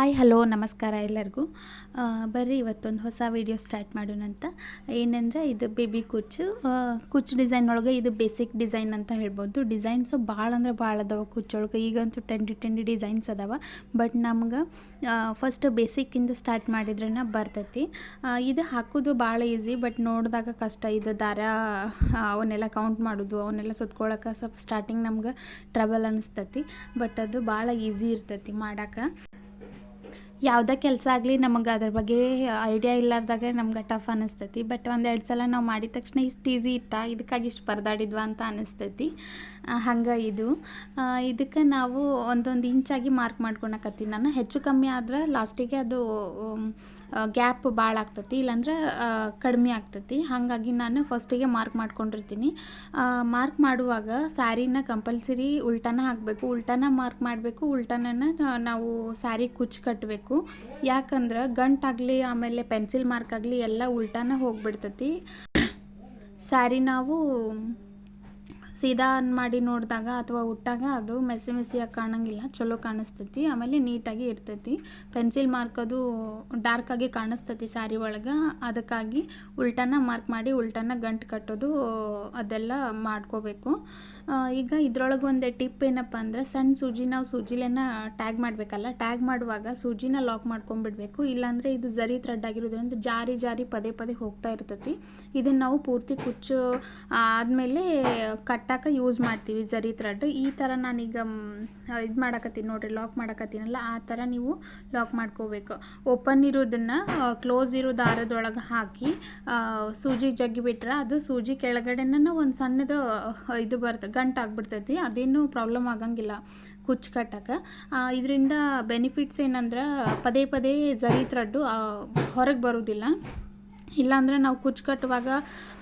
Hi hello ನಮಸ್ಕಾರ ಎಲ್ಲರಿಗೂ. ಬರ್ರಿ ಇವತ್ತೊಂದು ಹೊಸ ವಿಡಿಯೋ ಸ್ಟಾರ್ಟ್ ಮಾಡೋಣಂತ. ಏನಂದರೆ ಇದು ಬೇಬಿ ಕುಚ್ಚು ಡಿಸೈನ್ ಒಳಗೆ ಇದು ಬೇಸಿಕ್ ಡಿಸೈನ್ ಅಂತ ಹೇಳ್ಬೋದು. ಡಿಸೈನ್ಸು ಭಾಳ ಅಂದ್ರೆ ಭಾಳ ಅದಾವೆ ಕುಚ್ಚೊಳಗೆ. ಈಗಂತೂ ಟೆಂಡಿ ಡಿಸೈನ್ಸ್ ಅದಾವೆ. ಬಟ್ ನಮ್ಗೆ ಫಸ್ಟ್ ಬೇಸಿಕ್ಕಿಂದ ಸ್ಟಾರ್ಟ್ ಮಾಡಿದ್ರೇ ಬರ್ತೈತಿ. ಇದು ಹಾಕೋದು ಭಾಳ ಈಸಿ, ಬಟ್ ನೋಡಿದಾಗ ಕಷ್ಟ. ಇದು ದಾರ ಅವನ್ನೆಲ್ಲ ಕೌಂಟ್ ಮಾಡೋದು, ಅವನ್ನೆಲ್ಲ ಸುತ್ಕೊಳ್ಳೋಕೆ ಸ್ವಲ್ಪ ಸ್ಟಾರ್ಟಿಂಗ್ ನಮ್ಗೆ ಟ್ರಬಲ್ ಅನಿಸ್ತೈತಿ. ಬಟ್ ಅದು ಭಾಳ ಈಸಿ ಇರ್ತೈತಿ ಮಾಡೋಕೆ. ಯಾವುದೇ ಕೆಲಸ ಆಗಲಿ ನಮಗೆ ಅದ್ರ ಬಗ್ಗೆ ಐಡಿಯಾ ಇಲ್ಲಾರ್ದಾಗ ನಮ್ಗೆ ಟಫ್ ಅನ್ನಿಸ್ತೈತಿ. ಬಟ್ ಒಂದೆರಡು ಸಲ ನಾವು ಮಾಡಿದ ತಕ್ಷಣ ಇಷ್ಟು ಈಸಿ ಇತ್ತಾ, ಇದಕ್ಕಾಗಿ ಇಷ್ಟು ಪರದಾಡಿದ್ವಾ ಅಂತ ಅನ್ನಿಸ್ತೈತಿ. ಹಂಗೆ ಇದಕ್ಕೆ ನಾವು ಒಂದೊಂದು ಇಂಚಾಗಿ ಮಾರ್ಕ್ ಮಾಡ್ಕೊಳಕತ್ತೀನಿ ನಾನು. ಹೆಚ್ಚು ಕಮ್ಮಿ ಆದ್ರೆ ಲಾಸ್ಟಿಗೆ ಅದು ಗ್ಯಾಪ್ ಭಾಳ ಆಗ್ತೈತಿ, ಇಲ್ಲಾಂದ್ರೆ ಕಡಿಮೆ ಆಗ್ತೈತಿ. ಹಾಗಾಗಿ ನಾನು ಫಸ್ಟಿಗೆ ಮಾರ್ಕ್ ಮಾಡ್ಕೊಂಡಿರ್ತೀನಿ. ಮಾರ್ಕ್ ಮಾಡುವಾಗ ಸ್ಯಾರಿನ ಕಂಪಲ್ಸರಿ ಉಲ್ಟಾನ ಹಾಕಬೇಕು, ಉಲ್ಟಾನ ಮಾರ್ಕ್ ಮಾಡಬೇಕು, ಉಲ್ಟಾನ ನಾವು ಸ್ಯಾರಿ ಕುಚ್ಚು ಕಟ್ಟಬೇಕು. ಯಾಕಂದ್ರೆ ಗಂಟಾಗಲಿ ಆಮೇಲೆ ಪೆನ್ಸಿಲ್ ಮಾರ್ಕ್ ಆಗಲಿ ಎಲ್ಲ ಉಲ್ಟಾನ ಹೋಗಿಬಿಡ್ತೈತಿ. ಸ್ಯಾರಿ ನಾವು ಸೀದಾ ಮಾಡಿ ನೋಡಿದಾಗ ಅಥವಾ ಉಟ್ಟಾಗ ಅದು ಮೆಸ್ಸಿಯಾಗಿ ಕಾಣಂಗಿಲ್ಲ, ಚಲೋ ಕಾಣಿಸ್ತೈತಿ, ಆಮೇಲೆ ನೀಟಾಗಿ ಇರ್ತೈತಿ. ಪೆನ್ಸಿಲ್ ಮಾರ್ಕ್ ಅದು ಡಾರ್ಕಾಗಿ ಕಾಣಿಸ್ತೈತಿ ಸ್ಯಾರಿ ಒಳಗೆ. ಅದಕ್ಕಾಗಿ ಉಲ್ಟಾನ ಮಾರ್ಕ್ ಮಾಡಿ ಉಲ್ಟಾನ ಗಂಟು ಕಟ್ಟೋದು ಅದೆಲ್ಲ ಮಾಡ್ಕೋಬೇಕು. ಈಗ ಇದ್ರೊಳಗೆ ಒಂದು ಟಿಪ್ ಏನಪ್ಪ ಅಂದರೆ, ಸಣ್ಣ ಸೂಜಿ ನಾವು ಸೂಜಿಲೇನ ಟ್ಯಾಗ್ ಮಾಡಬೇಕಲ್ಲ, ಟ್ಯಾಗ್ ಮಾಡುವಾಗ ಸೂಜಿನ ಲಾಕ್ ಮಾಡ್ಕೊಂಡ್ಬಿಡ್ಬೇಕು. ಇಲ್ಲಾಂದರೆ ಇದು ಜರಿ ಥ್ರೆಡ್ ಆಗಿರೋದ್ರಿಂದ ಜಾರಿ ಪದೇ ಹೋಗ್ತಾ ಇರ್ತೈತಿ. ಇದನ್ನು ನಾವು ಪೂರ್ತಿ ಕುಚ್ಚು ಆದಮೇಲೆ ಕಟ್ಟಕ್ಕೆ ಯೂಸ್ ಮಾಡ್ತೀವಿ ಜರಿ ಥ್ರೆಡ್. ಈ ಥರ ನಾನೀಗ ಇದು ಮಾಡಕತ್ತೀನಿ ನೋಡಿರಿ, ಲಾಕ್ ಮಾಡಕತ್ತೀನಲ್ಲ, ಆ ಥರ ನೀವು ಲಾಕ್ ಮಾಡ್ಕೋಬೇಕು. ಓಪನ್ ಇರೋದನ್ನು ಕ್ಲೋಸ್ ಇರೋ ದಾರದೊಳಗೆ ಹಾಕಿ ಸೂಜಿ ಜಗ್ಗಿಬಿಟ್ರೆ ಅದು ಸೂಜಿ ಕೆಳಗಡೆನ ಒಂದು ಸಣ್ಣದು ಇದು ಬರ್ತದೆ, ಗಂಟು ಆಗ್ಬಿಡ್ತೈತಿ. ಅದೇನು ಪ್ರಾಬ್ಲಮ್ ಆಗಂಗಿಲ್ಲ ಕುಚ್ಚು ಕಟ್ಟಕ್ಕೆ. ಇದರಿಂದ ಬೆನಿಫಿಟ್ಸ್ ಏನಂದ್ರೆ ಪದೇ ಜರಿ ಥ್ರೆಡ್ಡು ಹೊರಗೆ ಬರೋದಿಲ್ಲ. ಇಲ್ಲಾಂದ್ರೆ ನಾವು ಕುಚ್ಚು ಕಟ್ಟುವಾಗ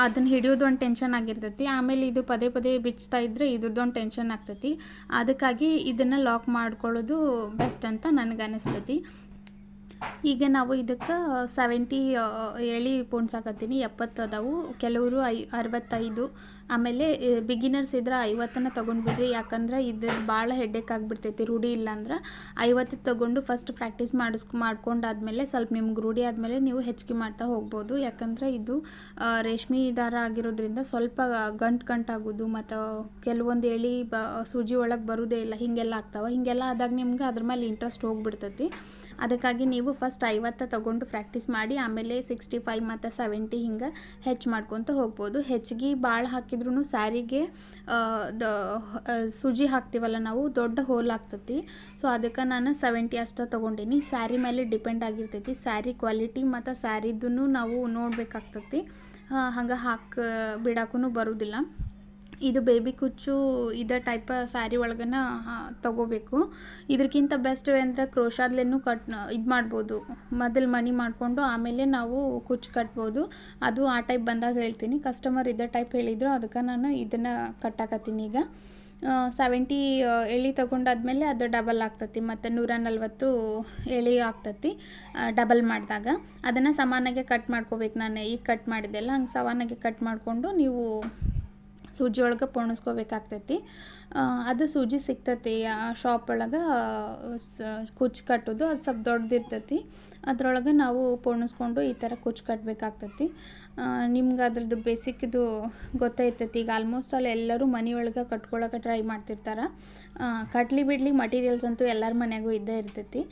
ಅದನ್ನು ಹಿಡಿಯೋದು ಒಂದು ಟೆನ್ಷನ್ ಆಗಿರ್ತೈತಿ. ಆಮೇಲೆ ಇದು ಪದೇ ಬಿಚ್ತಾ ಇದ್ದರೆ ಇದ್ರದ್ದೊಂದು ಟೆನ್ಷನ್ ಆಗ್ತೈತಿ. ಅದಕ್ಕಾಗಿ ಇದನ್ನು ಲಾಕ್ ಮಾಡ್ಕೊಳ್ಳೋದು ಬೆಸ್ಟ್ ಅಂತ ನನಗೆ ಅನಿಸ್ತೈತಿ. ಈಗ ನಾವು ಇದಕ್ಕೆ 70 ಎಳೆ ಪೋಣ್ಸಾಕತ್ತೀನಿ. 70 ಅದಾವು, ಕೆಲವರು 65. ಆಮೇಲೆ ಬಿಗಿನರ್ಸ್ ಇದ್ರೆ 50 ತೊಗೊಂಡ್ಬಿಡ್ರಿ. ಯಾಕಂದ್ರೆ ಇದು ಭಾಳ ಹೆಡ್ಡೇಕ್ ಆಗಿಬಿಡ್ತೈತಿ ರೂಢಿ ಇಲ್ಲಾಂದ್ರೆ. 50 ತೊಗೊಂಡು ಫಸ್ಟ್ ಪ್ರಾಕ್ಟೀಸ್ ಮಾಡ್ಕೊಂಡಾದ್ಮೇಲೆ ಸ್ವಲ್ಪ ನಿಮ್ಗೆ ರೂಢಿ ಆದಮೇಲೆ ನೀವು ಹೆಚ್ಚಿಗೆ ಮಾಡ್ತಾ ಹೋಗ್ಬೋದು. ಯಾಕಂದರೆ ಇದು ರೇಷ್ಮೆ ದಾರ ಆಗಿರೋದ್ರಿಂದ ಸ್ವಲ್ಪ ಗಂಟಾಗೋದು ಮತ್ತು ಕೆಲವೊಂದು ಎಳೆ ಸೂಜಿ ಒಳಗೆ ಬರೋದೇ ಇಲ್ಲ, ಹೀಗೆಲ್ಲ ಆಗ್ತಾವೆ. ಹೀಗೆಲ್ಲ ಆದಾಗ ನಿಮ್ಗೆ ಅದ್ರ ಮೇಲೆ ಇಂಟ್ರೆಸ್ಟ್ ಹೋಗ್ಬಿಡ್ತೈತಿ. ಅದಕ್ಕಾಗಿ ನೀವು ಫಸ್ಟ್ 50 ತೊಗೊಂಡು ಪ್ರಾಕ್ಟೀಸ್ ಮಾಡಿ ಆಮೇಲೆ 65 ಮತ್ತು 70 ಹಿಂಗೆ ಹೆಚ್ಚು ಮಾಡ್ಕೊತ ಹೋಗ್ಬೋದು. ಹೆಚ್ಚಿಗೆ ಭಾಳ ಹಾಕಿದ್ರೂ ಸ್ಯಾರಿಗೆ ಸೂಜಿ ಹಾಕ್ತೀವಲ್ಲ ನಾವು, ದೊಡ್ಡ ಹೋಲ್ ಆಗ್ತೈತಿ. ಸೊ ಅದಕ್ಕೆ ನಾನು 70 ಅಷ್ಟೇ ತೊಗೊಂಡೀನಿ. ಸ್ಯಾರಿ ಮೇಲೆ ಡಿಪೆಂಡ್ ಆಗಿರ್ತೈತಿ. ಸ್ಯಾರಿ ಕ್ವಾಲಿಟಿ ಮತ್ತು ಸ್ಯಾರಿದೂ ನಾವು ನೋಡಬೇಕಾಗ್ತೈತಿ. ಹಂಗೆ ಬಿಡೋಕ್ಕೂ ಬರೋದಿಲ್ಲ. ಇದು ಬೇಬಿ ಕುಚ್ಚು ಇದೇ ಟೈಪ್ ಸ್ಯಾರಿ ಒಳಗನ ತೊಗೋಬೇಕು. ಇದಕ್ಕಿಂತ ಬೆಸ್ಟ್ ಅಂದರೆ ಕ್ರೋಶಾದ್ಲೇನು ಇದು ಮಾಡ್ಬೋದು. ಮೊದಲು ಮಣಿ ಮಾಡಿಕೊಂಡು ಆಮೇಲೆ ನಾವು ಕುಚ್ಚು ಕಟ್ಬೋದು. ಅದು ಆ ಟೈಪ್ ಬಂದಾಗ ಹೇಳ್ತೀನಿ. ಕಸ್ಟಮರ್ ಇದೇ ಟೈಪ್ ಹೇಳಿದರು, ಅದಕ್ಕೆ ನಾನು ಇದನ್ನು ಕಟ್ಟಾಕತ್ತೀನಿ. ಈಗ 70 ಎಳೆ ತೊಗೊಂಡಾದ್ಮೇಲೆ ಅದು ಡಬಲ್ ಆಗ್ತೈತಿ, ಮತ್ತು 140 ಎಳೆ ಆಗ್ತೈತಿ ಡಬಲ್ ಮಾಡಿದಾಗ. ಅದನ್ನು ಸಮಾನಾಗೆ ಕಟ್ ಮಾಡ್ಕೋಬೇಕು. ನಾನು ಈಗ ಕಟ್ ಮಾಡಿದ್ದೆಲ್ಲ ಹಂಗೆ ಸಮಾನಾಗೆ ಕಟ್ ಮಾಡಿಕೊಂಡು ನೀವು ಸೂಜಿ ಒಳಗೆ ಪೋಣಿಸ್ಕೋಬೇಕಾಗ್ತೈತಿ. ಅದು ಸೂಜಿ ಸಿಗ್ತೈತಿ ಶಾಪ್ ಒಳಗೆ, ಕುಚ್ಚು ಕಟ್ಟೋದು ಅದು ಸ್ವಲ್ಪ ದೊಡ್ಡದಿರ್ತೈತಿ. ಅದರೊಳಗೆ ನಾವು ಪೋಣಿಸ್ಕೊಂಡು ಈ ಥರ ಕುಚ್ಚು ಕಟ್ಟಬೇಕಾಗ್ತೈತಿ. ನಿಮ್ಗೆ ಅದ್ರದ್ದು ಬೇಸಿಕ್ದು ಗೊತ್ತೈತೈತಿ. ಈಗ ಆಲ್ಮೋಸ್ಟ್ ಅಲ್ಲಿ ಎಲ್ಲರೂ ಮನೆಯೊಳಗೆ ಕಟ್ಕೊಳ್ಳೋಕೆ ಟ್ರೈ ಮಾಡ್ತಿರ್ತಾರೆ. ಕಟ್ಲಿ ಬಿಡಲಿ ಮಟೀರಿಯಲ್ಸ್ ಅಂತೂ ಎಲ್ಲರ ಮನೆಯಾಗೂ ಇದ್ದೇ ಇರ್ತೈತಿ.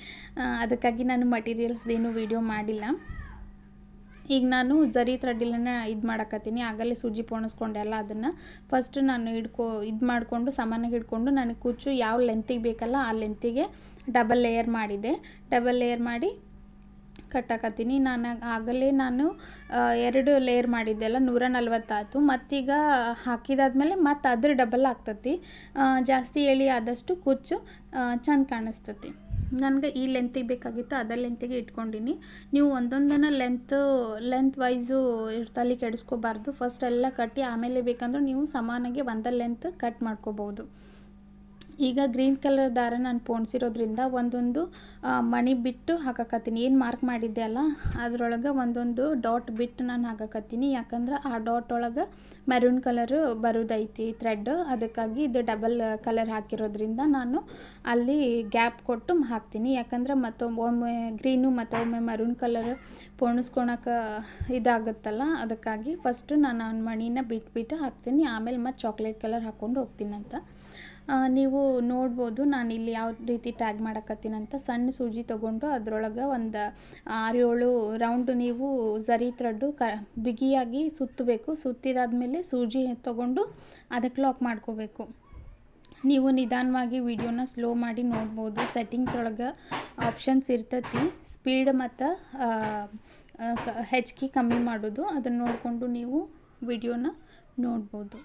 ಅದಕ್ಕಾಗಿ ನಾನು ಮಟೀರಿಯಲ್ಸ್ದೇನು ವೀಡಿಯೋ ಮಾಡಿಲ್ಲ. ಈಗ ನಾನು ಜರಿ ಥ್ರೆಡ್ಡಿಲ್ಲೇ ಇದು ಮಾಡಕತ್ತೀನಿ. ಆಗಲೇ ಸೂಜಿ ಪೋಣಿಸ್ಕೊಂಡೆಲ್ಲ ಅದನ್ನು ಫಸ್ಟ್ ನಾನು ಇದು ಮಾಡಿಕೊಂಡು ಸಮಾನಾಗಿ ಹಿಡ್ಕೊಂಡು ನನಗೆ ಕುಚ್ಚು ಯಾವ ಲೆಂತಿಗೆ ಬೇಕಲ್ಲ ಆ ಲೆಂತಿಗೆ ಡಬಲ್ ಲೇಯರ್ ಮಾಡಿದೆ. ಡಬಲ್ ಲೇಯರ್ ಮಾಡಿ ಕಟ್ಟಾಕತ್ತೀನಿ. ಆಗಲೇ ನಾನು 2 ಲೇಯರ್ ಮಾಡಿದ್ದೆಲ್ಲ 140 ಆಯಿತು. ಮತ್ತೀಗ ಹಾಕಿದಾದ್ಮೇಲೆ ಮತ್ತು ಅದ್ರ ಡಬಲ್ ಆಗ್ತೈತಿ. ಜಾಸ್ತಿ ಎಳೆ ಆದಷ್ಟು ಕುಚ್ಚು ಚೆಂದ ಕಾಣಿಸ್ತೈತಿ. ನನಗೆ ಈ ಲೆಂತಿಗೆ ಬೇಕಾಗಿತ್ತು, ಅದೇ ಲೆಂತಿಗೆ ಇಟ್ಕೊಂಡಿನಿ. ನೀವು ಒಂದೊಂದನ್ನು ಲೆಂತ್ ವೈಸು ತಲೆ ಕೆಡಿಸ್ಕೋಬಾರ್ದು. ಫಸ್ಟ್ ಎಲ್ಲ ಕಟ್ಟಿ ಆಮೇಲೆ ಬೇಕಂದ್ರೆ ನೀವು ಸಮಾನಾಗಿ ಒಂದೇ ಲೆಂತ್ ಕಟ್ ಮಾಡ್ಕೋಬೋದು. ಈಗ ಗ್ರೀನ್ ಕಲರ್ ದಾರ ನಾನು ಪೋಣಿಸಿರೋದ್ರಿಂದ ಒಂದೊಂದು ಮಣಿ ಬಿಟ್ಟು ಹಾಕಕತ್ತೀನಿ. ಏನು ಮಾರ್ಕ್ ಮಾಡಿದ್ದೆ ಅಲ್ಲ ಅದರೊಳಗೆ ಒಂದೊಂದು ಡಾಟ್ ಬಿಟ್ಟು ನಾನು ಹಾಕಕತ್ತೀನಿ. ಯಾಕಂದ್ರೆ ಆ ಡಾಟ್ ಒಳಗೆ ಮೆರೂನ್ ಕಲರು ಬರೋದೈತಿ ಥ್ರೆಡ್, ಅದಕ್ಕಾಗಿ ಇದು ಡಬಲ್ ಕಲರ್ ಹಾಕಿರೋದ್ರಿಂದ ನಾನು ಅಲ್ಲಿ ಗ್ಯಾಪ್ ಕೊಟ್ಟು ಹಾಕ್ತೀನಿ. ಯಾಕಂದ್ರೆ ಮತ್ತೊಮ್ಮೆ ಗ್ರೀನು ಮತ್ತೊಮ್ಮೆ ಮೆರೂನ್ ಕಲರ್ ಪೋಣಿಸ್ಕೊಳಕ್ಕೆ ಇದಾಗುತ್ತಲ್ಲ, ಅದಕ್ಕಾಗಿ ಫಸ್ಟು ನಾನು ಆ ಮಣಿನ ಬಿಟ್ಟು ಹಾಕ್ತೀನಿ, ಆಮೇಲೆ ಮತ್ತು ಚಾಕ್ಲೇಟ್ ಕಲರ್ ಹಾಕ್ಕೊಂಡು ಹೋಗ್ತೀನಂತ. ನೀವು ನೋಡ್ಬೋದು ನಾನು ಇಲ್ಲಿ ಯಾವ ರೀತಿ ಟ್ಯಾಗ್ ಮಾಡಕತ್ತೀನಂತ. ಸಣ್ಣ ಸೂಜಿ ತೊಗೊಂಡು ಅದರೊಳಗೆ ಒಂದು 6-7 ರೌಂಡು ನೀವು ಝರಿ ಥ್ರೆಡ್ಡು ಬಿಗಿಯಾಗಿ ಸುತ್ತಬೇಕು. ಸುತ್ತಿದಾದ್ಮೇಲೆ ಸೂಜಿ ತೊಗೊಂಡು ಅದಕ್ಕೆ ಲಾಕ್ ಮಾಡ್ಕೋಬೇಕು. ನೀವು ನಿಧಾನವಾಗಿ ವಿಡಿಯೋನ ಸ್ಲೋ ಮಾಡಿ ನೋಡ್ಬೋದು. ಸೆಟ್ಟಿಂಗ್ಸ್ ಒಳಗೆ ಆಪ್ಷನ್ಸ್ ಇರ್ತೈತಿ, ಸ್ಪೀಡ್ ಮತ್ತು ಹೆಚ್ಚಿಗೆ ಕಮ್ಮಿ ಮಾಡೋದು. ಅದನ್ನು ನೋಡಿಕೊಂಡು ನೀವು ವಿಡಿಯೋನ ನೋಡ್ಬೋದು.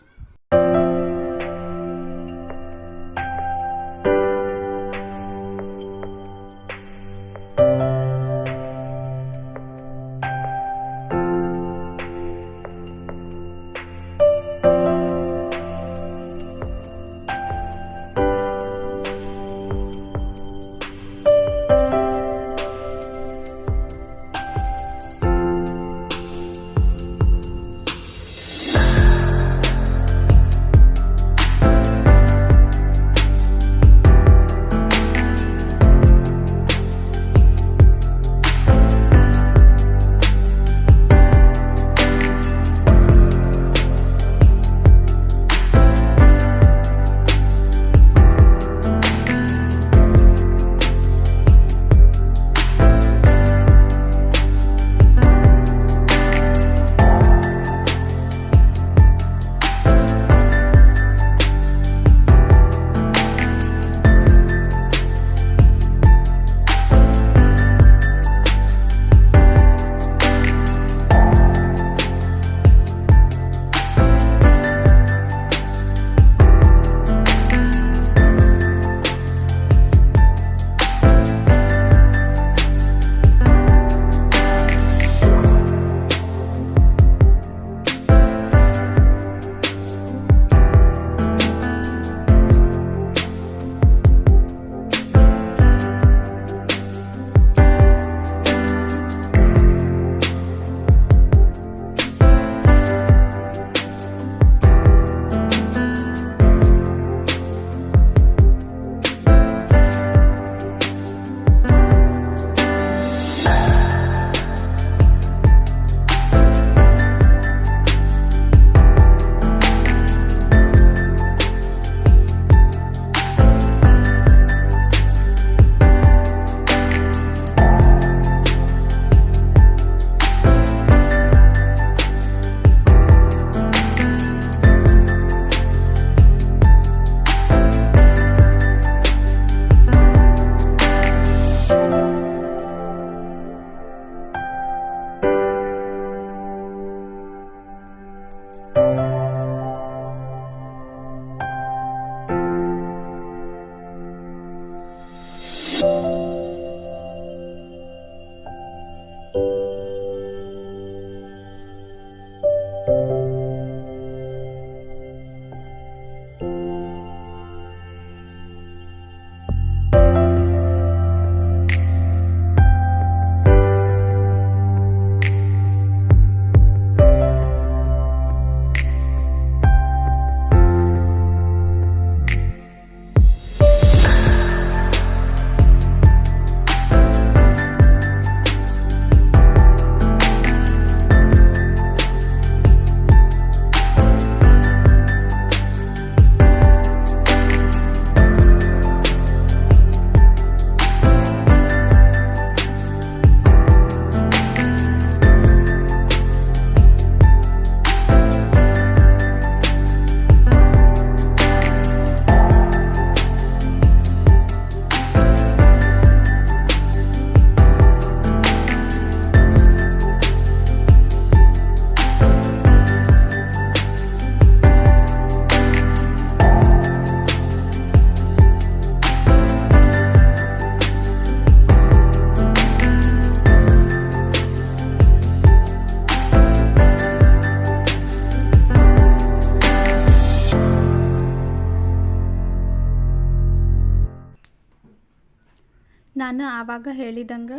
ನಾನು ಆವಾಗ ಹೇಳಿದಂಗೆ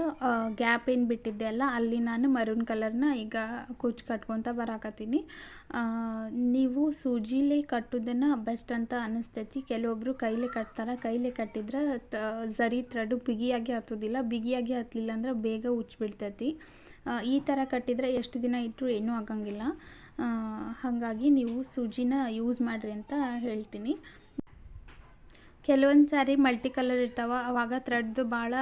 ಗ್ಯಾಪ್ ಏನು ಬಿಟ್ಟಿದ್ದೆ ಅಲ್ಲ ಅಲ್ಲಿ ನಾನು ಮರೂನ್ ಕಲರ್ನ ಈಗ ಕುಚ್ಚು ಕಟ್ಕೊತ ಬರಾಕತ್ತೀನಿ. ನೀವು ಸೂಜಿಲೇ ಕಟ್ಟೋದನ್ನು ಬೆಸ್ಟ್ ಅಂತ ಅನ್ನಿಸ್ತೈತಿ. ಕೆಲವೊಬ್ಬರು ಕೈಲೇ ಕಟ್ತಾರೆ. ಕೈಲೇ ಕಟ್ಟಿದ್ರೆ ಝರಿ ಥ್ರೆಡ್ಡು ಬಿಗಿಯಾಗಿ ಹತ್ತೋದಿಲ್ಲ. ಬಿಗಿಯಾಗಿ ಹತ್ತಲಿಲ್ಲ ಅಂದ್ರೆ ಬೇಗ ಉಚ್ಚಿಬಿಡ್ತೈತಿ. ಈ ಥರ ಕಟ್ಟಿದರೆ ಎಷ್ಟು ದಿನ ಇಟ್ಟರು ಏನೂ ಆಗಂಗಿಲ್ಲ. ಹಾಗಾಗಿ ನೀವು ಸೂಜಿನ ಯೂಸ್ ಮಾಡಿರಿ ಅಂತ ಹೇಳ್ತೀನಿ. ಕೆಲವೊಂದು ಸಾರಿ ಮಲ್ಟಿ ಕಲರ್ ಇರ್ತಾವೆ, ಆವಾಗ ಥ್ರೆಡ್ದು ಭಾಳ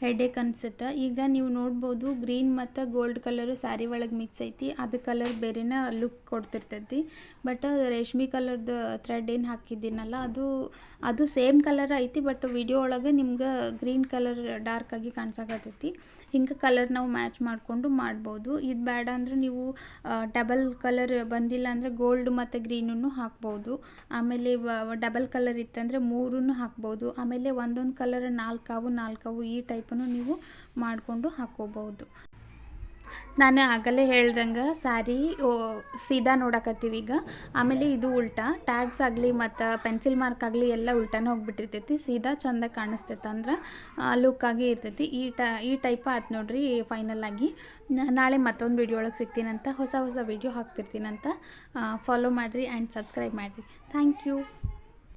ಹೆಡೇಕ್ ಅನಿಸುತ್ತೆ. ಈಗ ನೀವು ನೋಡ್ಬೋದು ಗ್ರೀನ್ ಮತ್ತು ಗೋಲ್ಡ್ ಕಲರು ಸ್ಯಾರಿ ಒಳಗೆ ಮಿಕ್ಸ್ ಐತಿ. ಅದು ಕಲರ್ ಬೇರೆನೇ ಲುಕ್ ಕೊಡ್ತಿರ್ತೈತಿ. ಬಟ್ ರೇಷ್ಮೆ ಕಲರ್ದು ಥ್ರೆಡ್ ಏನು ಹಾಕಿದ್ದೀನಲ್ಲ ಅದು ಸೇಮ್ ಕಲರ್ ಐತಿ. ಬಟ್ ವಿಡಿಯೋ ಒಳಗೆ ನಿಮ್ಗೆ ಗ್ರೀನ್ ಕಲರ್ ಡಾರ್ಕಾಗಿ ಕಾಣಿಸಾಕತ್ತೈತಿ. ಹಿಂಗೆ ಕಲರ್ ನಾವು ಮ್ಯಾಚ್ ಮಾಡಿಕೊಂಡು ಮಾಡ್ಬೋದು. ಇದು ಬೇಡ ಅಂದರೆ ನೀವು ಡಬಲ್ ಕಲರ್ ಬಂದಿಲ್ಲ ಅಂದರೆ ಗೋಲ್ಡ್ ಮತ್ತು ಗ್ರೀನನ್ನು ಹಾಕ್ಬೋದು. ಆಮೇಲೆ ಡಬಲ್ ಕಲರ್ ಇತ್ತಂದರೆ 3 ಹಾಕ್ಬೋದು. ಆಮೇಲೆ ಒಂದೊಂದು ಕಲರ್ 4 ಈ ಟೈಪನ್ನು ನೀವು ಮಾಡಿಕೊಂಡು ಹಾಕ್ಕೋಬೋದು. ನಾನು ಆಗಲೇ ಹೇಳ್ದಂಗೆ ಸ್ಯಾರಿ ಸೀದಾ ನೋಡಕತ್ತೀವಿ ಈಗ. ಆಮೇಲೆ ಇದು ಉಲ್ಟಾ ಟ್ಯಾಗ್ಸ್ ಆಗಲಿ ಮತ್ತು ಪೆನ್ಸಿಲ್ ಮಾರ್ಕ್ ಆಗಲಿ ಎಲ್ಲ ಉಲ್ಟಾನೇ ಹೋಗ್ಬಿಟ್ಟಿರ್ತೈತಿ. ಸೀದಾ ಚೆಂದ ಕಾಣಿಸ್ತೈತೆ ಅಂದ್ರೆ ಲುಕ್ಕಾಗಿ ಇರ್ತೈತಿ. ಈ ಟೈಪ್ ಆಯ್ತು ನೋಡ್ರಿ ಫೈನಲ್ ಆಗಿ. ನಾಳೆ ಮತ್ತೊಂದು ವಿಡಿಯೋ ಒಳಗೆ ಸಿಗ್ತೀನಂತ, ಹೊಸ ವಿಡಿಯೋ ಹಾಕ್ತಿರ್ತೀನಂತ. ಫಾಲೋ ಮಾಡಿರಿ ಆ್ಯಂಡ್ ಸಬ್ಸ್ಕ್ರೈಬ್ ಮಾಡಿರಿ. Thank you.